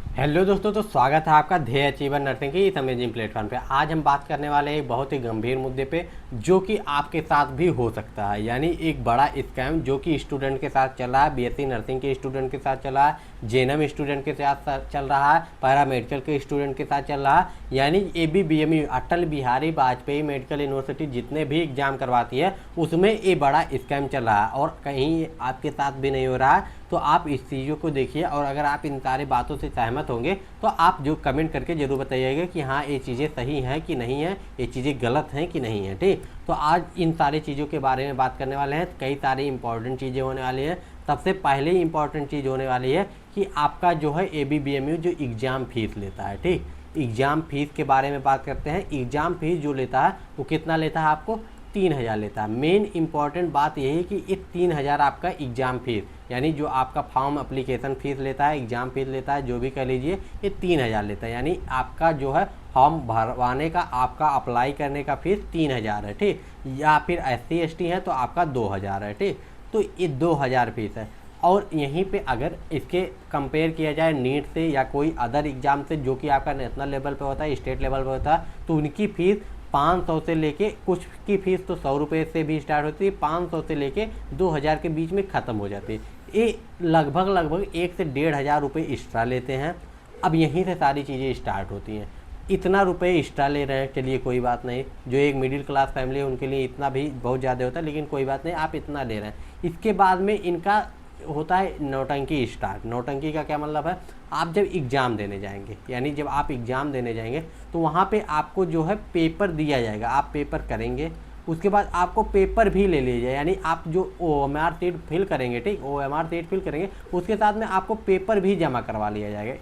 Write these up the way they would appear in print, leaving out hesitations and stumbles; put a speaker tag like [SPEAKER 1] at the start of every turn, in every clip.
[SPEAKER 1] Hello दोस्तों, तो स्वागत है आपका ध्येय अचीवर नर्सिंग की इस अमेजिंग प्लेटफॉर्म पे। आज हम बात करने वाले हैं एक बहुत ही गंभीर मुद्दे पे जो कि आपके साथ भी हो सकता है, यानी एक बड़ा स्कैम जो कि स्टूडेंट के साथ चल रहा है, बीएससी नर्सिंग के स्टूडेंट के साथ चल रहा है, जेएनएम स्टूडेंट के साथ चल रहा है, पैरामेडिकल के स्टूडेंट के साथ चल रहा है। यानी एबीबीएमयू अटल बिहारी वाजपेयी मेडिकल यूनिवर्सिटी जितने भी एग्जाम करवाती है उसमें ये बड़ा स्कैम चल रहा है और कहीं आपके साथ भी नहीं हो रहा है। तो आप इस चीज़ों को देखिए और अगर आप इन सारी बातों से सहमत होंगे तो आप जो कमेंट करके ज़रूर बताइएगा कि हाँ ये चीज़ें सही हैं कि नहीं है, ये चीज़ें गलत हैं कि नहीं है। ठीक, तो आज इन सारी चीज़ों के बारे में बात करने वाले हैं। कई सारी इंपॉर्टेंट चीज़ें होने वाली हैं। सबसे पहले इंपॉर्टेंट चीज़ होने वाली है कि आपका जो है एबीबीएमयू जो एग्ज़ाम फीस लेता है, ठीक, एग्ज़ाम फीस के बारे में बात करते हैं। एग्ज़ाम फीस जो लेता है वो कितना लेता है, आपको 3,000 लेता है। मेन इंपॉर्टेंट बात यही है कि ये 3,000 आपका एग्ज़ाम फीस, यानी जो आपका फॉर्म अप्लीकेशन फ़ीस लेता है, एग्ज़ाम फीस लेता है, जो भी कह लीजिए, ये 3,000 लेता है। यानी आपका जो है फॉर्म भरवाने का, आपका अप्लाई करने का फीस 3,000 है, ठीक। या फिर SC ST है तो आपका 2,000 है, ठीक। तो ये 2,000 फीस है। और यहीं पे अगर इसके कंपेयर किया जाए नीट से या कोई अदर एग्ज़ाम से जो कि आपका नेशनल लेवल पे होता है, स्टेट लेवल पे होता है, तो उनकी फ़ीस 500 से लेके, कुछ की फ़ीस तो 100 रुपये से भी स्टार्ट होती है, 500 से लेके 2,000 के बीच में ख़त्म हो जाती है। ये लगभग 1 से 1,500 रुपये एक्स्ट्रा लेते हैं। अब यहीं से सारी चीज़ें स्टार्ट होती हैं। इतना रुपये एक्स्ट्रा ले रहे हैं, चलिए कोई बात नहीं, जो एक मिडिल क्लास फैमिली है उनके लिए इतना भी बहुत ज़्यादा होता है, लेकिन कोई बात नहीं, आप इतना ले रहे हैं। इसके बाद में इनका होता है नौटंकी स्टार्ट। नौटंकी का क्या मतलब है, आप जब एग्ज़ाम देने जाएंगे, यानी जब आप एग्ज़ाम देने जाएंगे तो वहाँ पे आपको जो है पेपर दिया जाएगा, आप पेपर करेंगे, उसके बाद आपको पेपर भी ले लीजिए, यानी आप जो OMR सीट फिल करेंगे, ठीक, OMR सीट फिल करेंगे, उसके साथ में आपको पेपर भी जमा करवा लिया जाएगा,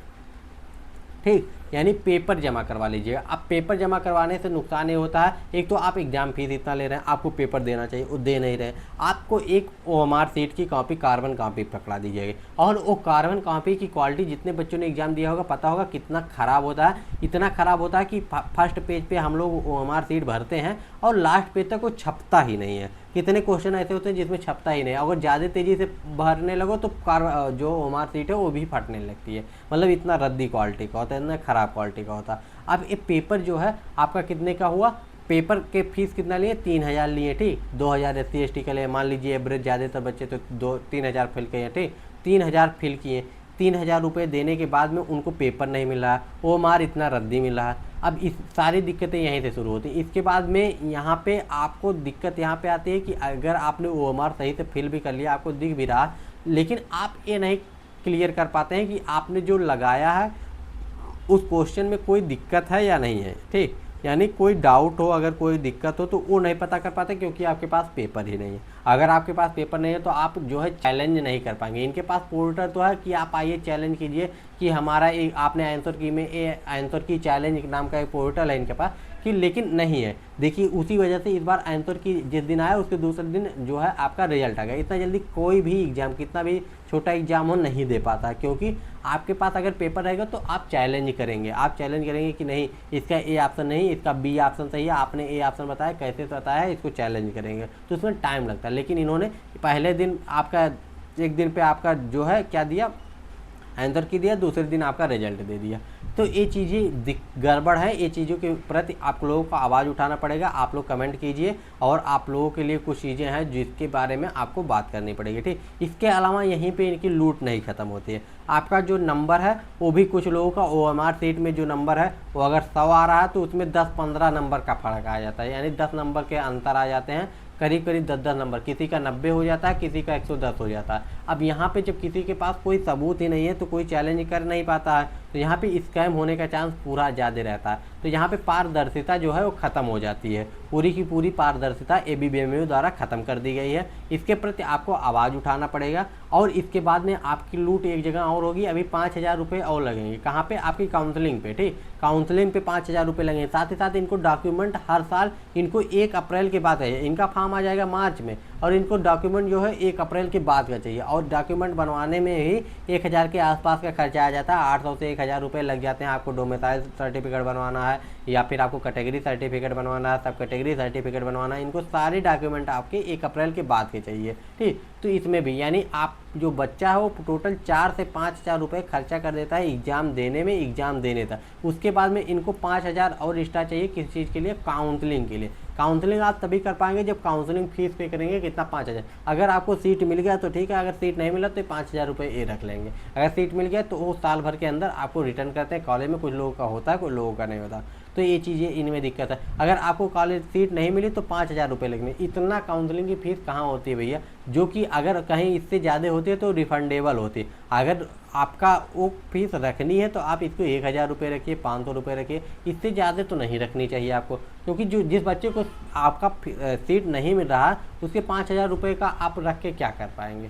[SPEAKER 1] ठीक। यानी पेपर जमा करवा लीजिएगा। अब पेपर जमा करवाने से नुकसान ये होता है, एक तो आप एग्जाम फीस इतना ले रहे हैं, आपको पेपर देना चाहिए, वो दे नहीं रहे। आपको एक OMR सीट की कॉपी, कार्बन कॉपी पकड़ा दीजिएगा, और वो कार्बन कॉपी की क्वालिटी जितने बच्चों ने एग्जाम दिया होगा पता होगा कितना ख़राब होता है। इतना ख़राब होता है कि फर्स्ट पेज पे हम लोग OMR सीट भरते हैं और लास्ट पेज तक वो छपता ही नहीं है। कितने क्वेश्चन ऐसे होते हैं जिसमें छपता ही नहीं। अगर ज़्यादा तेज़ी से भरने लगो तो जो OMR सीट है वो भी फटने लगती है। मतलब इतना रद्दी क्वालिटी का होता है, इतना ख़राब क्वालिटी का होता है। अब ये पेपर जो है आपका कितने का हुआ, पेपर के फीस कितना लिए, 3,000 लिए, ठीक। 2,000 SC ST के लिए, मान लीजिए एवरेज ज़्यादातर बच्चे तो 3,000 फिल किए, ठीक, 3,000 फिल किए। 3,000 रुपये देने के बाद में उनको पेपर नहीं मिल रहा, OMR इतना रद्दी मिल रहा है। अब इस सारी दिक्कतें यहीं से शुरू होती हैं। इसके बाद में यहाँ पे आपको दिक्कत यहाँ पे आती है कि अगर आपने OMR सही से फिल भी कर लिया, आपको दिख भी रहा, लेकिन आप ये नहीं क्लियर कर पाते हैं कि आपने जो लगाया है उस क्वेश्चन में कोई दिक्कत है या नहीं है, ठीक। यानी कोई डाउट हो, अगर कोई दिक्कत हो तो वो नहीं पता कर पाते, क्योंकि आपके पास पेपर ही नहीं है। अगर आपके पास पेपर नहीं है तो आप जो है चैलेंज नहीं कर पाएंगे। इनके पास पोर्टल तो है कि आप आइए चैलेंज कीजिए कि हमारा एक आपने आंसर की में आंसर की चैलेंज नाम का एक पोर्टल है इनके पास, कि लेकिन नहीं है। देखिए उसी वजह से इस बार आंसर की जिस दिन आया उसके दूसरे दिन जो है आपका रिजल्ट आ गया। इतना जल्दी कोई भी एग्जाम, कितना भी छोटा एग्जाम हो, नहीं दे पाता, क्योंकि आपके पास अगर पेपर रहेगा तो आप चैलेंज करेंगे। आप चैलेंज करेंगे कि नहीं इसका A ऑप्शन नहीं, इसका B ऑप्शन सही है, आपने A ऑप्शन बताया, कैसे बताया है, इसको चैलेंज करेंगे, तो उसमें टाइम लगता है। लेकिन इन्होंने पहले दिन आपका, एक दिन पे आपका जो है क्या दिया, आंसर की दिया, दूसरे दिन आपका रिजल्ट दे दिया। तो ये चीज़ें गड़बड़ है। ये चीज़ों के प्रति आप लोगों को आवाज़ उठाना पड़ेगा। आप लोग कमेंट कीजिए और आप लोगों के लिए कुछ चीज़ें हैं जिसके बारे में आपको बात करनी पड़ेगी, ठीक। इसके अलावा यहीं पे इनकी लूट नहीं ख़त्म होती है। आपका जो नंबर है वो भी कुछ लोगों का OMR सीट में जो नंबर है वो अगर 100 आ रहा है तो उसमें 10-15 नंबर का फ़र्क आ जाता है, यानी 10 नंबर के अंतर आ जाते हैं, करीब करीब 10-10 नंबर। किसी का 90 हो जाता है, किसी का 110 हो जाता है। अब यहाँ पे जब किसी के पास कोई सबूत ही नहीं है तो कोई चैलेंज कर नहीं पाता है, तो यहाँ पे स्कैम होने का चांस पूरा ज़्यादा रहता है। तो यहाँ पे पारदर्शिता जो है वो ख़त्म हो जाती है। पूरी की पूरी पारदर्शिता एबीबीएमयू द्वारा ख़त्म कर दी गई है। इसके प्रति आपको आवाज़ उठाना पड़ेगा। और इसके बाद में आपकी लूट एक जगह और होगी। अभी 5,000 रुपये और लगेंगे, कहाँ पे, आपकी काउंसलिंग पे, ठीक। काउंसलिंग पे 5,000 रुपये लगेंगे। साथ ही साथ इनको डॉक्यूमेंट हर साल, इनको 1 अप्रैल के बाद है, इनका फॉर्म आ जाएगा मार्च में, और इनको डॉक्यूमेंट जो है 1 अप्रैल के बाद का चाहिए, और डॉक्यूमेंट बनवाने में ही 1000 के आसपास का खर्चा आ जाता है। 800 से 1000 रुपये लग जाते हैं। आपको डोमिसाइल सर्टिफिकेट बनवाना है, या फिर आपको कैटेगरी सर्टिफिकेट बनवाना है, सब कैटेगरी सर्टिफिकेट बनवाना है। इनको सारे डॉक्यूमेंट आपके 1 अप्रैल के बाद के चाहिए, ठीक। तो इसमें भी यानी आप जो बच्चा है वो टोटल 4 से 5,000 रुपये खर्चा कर देता है एग्ज़ाम देने में, एग्ज़ाम देने तक। उसके बाद में इनको 5,000 और एक्स्ट्रा चाहिए किस चीज़ के लिए, काउंसलिंग के लिए। काउंसलिंग आप तभी कर पाएंगे जब काउंसलिंग फीस पे करेंगे, कितना, 5,000। अगर आपको सीट मिल गया तो ठीक है, अगर सीट नहीं मिला तो 5,000 रुपये ये रख लेंगे। अगर सीट मिल गया तो वो साल भर के अंदर आपको रिटर्न करते हैं कॉलेज में। कुछ लोगों का होता है, कुछ लोगों का नहीं होता, तो ये चीज़ें इनमें दिक्कत है। अगर आपको कॉलेज सीट नहीं मिली तो 5,000 रुपये लगने। इतना काउंसलिंग की फ़ीस कहाँ होती है भैया, जो कि अगर कहीं इससे ज़्यादा होती है तो रिफंडेबल होती है। अगर आपका वो फीस रखनी है तो आप इसको 1,000 रुपये रखिए, 500 रुपये रखिए, इससे ज़्यादा तो नहीं रखनी चाहिए आपको। क्योंकि जो जिस बच्चे को आपका सीट नहीं मिल रहा उसके 5,000 रुपये का आप रख के क्या कर पाएंगे,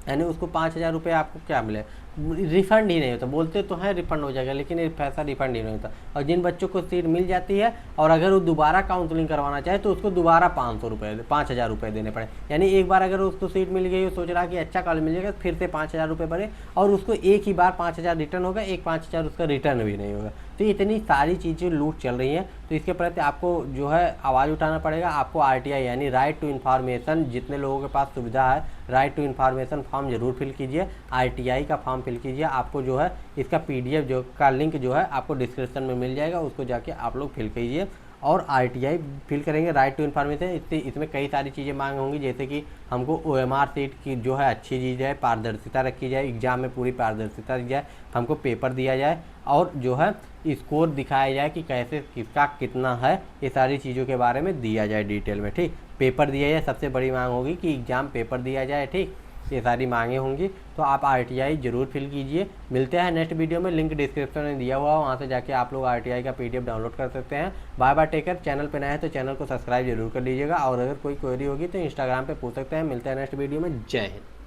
[SPEAKER 1] यानी उसको 5,000 रुपये आपको क्या मिले, रिफ़ंड ही नहीं होता। बोलते तो हैं रिफ़ंड हो जाएगा, लेकिन ये पैसा रिफ़ंड ही नहीं होता। और जिन बच्चों को सीट मिल जाती है और अगर वो दोबारा काउंसलिंग करवाना चाहे तो उसको दोबारा 5,000 रुपये देने पड़े। यानी एक बार अगर उसको सीट मिल गई, वो सोच रहा कि अच्छा कॉलेज मिल जाएगा, फिर से 5,000 रुपये भरे, और उसको एक ही बार 5,000 रिटर्न होगा, एक 5,000 उसका रिटर्न भी नहीं होगा। तो इतनी सारी चीज़ें लूट चल रही हैं। तो इसके प्रति आपको जो है आवाज़ उठाना पड़ेगा। आपको RTI यानी राइट टू इन्फॉर्मेशन, जितने लोगों के पास सुविधा है, राइट टू इन्फॉर्मेशन फॉर्म जरूर फिल कीजिए। RTI का फॉर्म फिल कीजिए। आपको जो है इसका PDF जो का लिंक जो है आपको डिस्क्रिप्शन में मिल जाएगा, उसको जाके आप लोग फिल कीजिए और RTI फिल करेंगे, राइट टू इन्फॉर्मेशन। इसमें कई सारी चीज़ें मांग होंगी, जैसे कि हमको OMR सीट की जो है अच्छी चीज़ है, पारदर्शिता रखी जाए, एग्ज़ाम में पूरी पारदर्शिता दी जाए, हमको पेपर दिया जाए और जो है स्कोर दिखाया जाए कि कैसे किसका कितना है, ये सारी चीज़ों के बारे में दिया जाए डिटेल में, ठीक। पेपर दिया जाए, सबसे बड़ी मांग होगी कि एग्ज़ाम पेपर दिया जाए, ठीक। ये सारी मांगे होंगी, तो आप RTI जरूर फिल कीजिए। मिलते हैं नेक्स्ट वीडियो में, लिंक डिस्क्रिप्शन में दिया हुआ है, वहाँ से जाके आप लोग RTI का PDF डाउनलोड कर सकते हैं। Bye bye, take care. Channel पे नए हैं तो चैनल को सब्सक्राइब जरूर कर लीजिएगा, और अगर कोई क्वेरी होगी तो इंस्टाग्राम पे पूछ सकते हैं। मिलते हैं नेक्स्ट वीडियो में। जय हिंद।